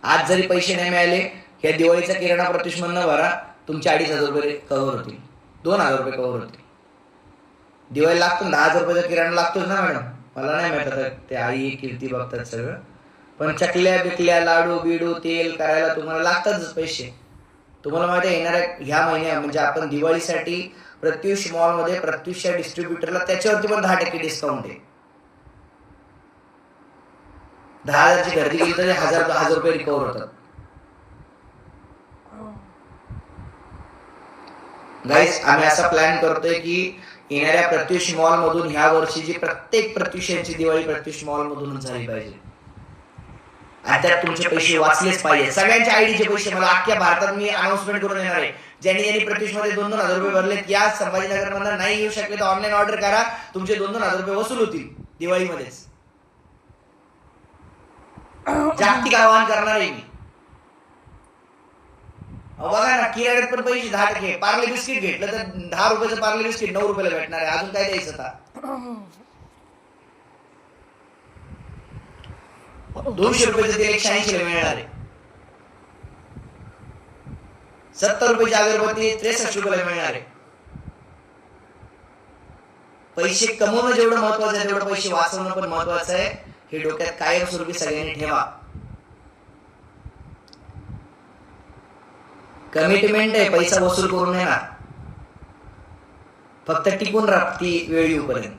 आज जरी पैसे नाही मिळाले, ह्या दिवाळीचा किराणा प्रत्युष्मन भरा, तुमचे 2,500 रुपये कव्हर होतील, 2,000 रुपये कव्हर होतील. दिवाळी लागतो 10,000 रुपयाचा किराणा लागतोच ना मॅडम. मला नाही माहित आता ते आई कीर्ती बघतात सगळं, पण चकल्या बिकल्या लाडू बिडू तेल करायला तुम्हाला लागतातच पैसे. तुम्हाला माहिती आहे येणाऱ्या ह्या महिन्या म्हणजे आपण दिवाळीसाठी प्रत्युष मॉलमध्ये प्रत्युषच्या डिस्ट्रीब्युटरला त्याच्यावरती पण 10% डिस्काउंट आहे. 10,000ची खरेदी केली तरी 1,000 रुपये रिकव्हर होतात. गाईस, आम्ही असा प्लॅन करतोय की येणाऱ्या प्रत्युष मॉल मधून ह्या वर्षीची प्रत्येक प्रत्युषांची दिवाळी प्रत्युष मॉल मधूनच झाली पाहिजे. आणि त्यात तुमचे पैसे वाचलेच पाहिजे. सगळ्यांच्या आयडीचे पैसे मला अख्ख्या भारतात मी अनाउन्समेंट करून देणार आहे. ज्यांनी प्रत्युष मध्ये 2,000 रुपये भरलेत, या संभाजीनगर मधून नाही येऊ शकले तर ऑनलाईन ऑर्डर करा, तुमचे 2,000 रुपये वसूल होतील दिवाळीमध्येच. जागतिक आवाहन करणार आहे मी. बघा ना, किराण्यात पण पैसे 10%. पार्ले बिस्किट घेतलं तर 10 रुपयाचं पार्ले बिस्किट 9 रुपयाला भेटणार आहे. अजून काय द्यायचं आता. 200 रुपयाचं तेल 180 ला मिळणार आहे. 70 रुपयाची अगरबत्ती 63 रुपयाला मिळणार आहे. पैसे कमवणं जेवढं महत्वाचं आहे तेवढं पैसे वाचवणं पण महत्वाचं आहे. हे डोक्यात कायमस्वरूपी सगळ्यांनी ठेवा. कमिटमेंट आहे, पैसा वसूल करून येणार, फक्त टिकून राहा ती वेळ येऊपर्यंत.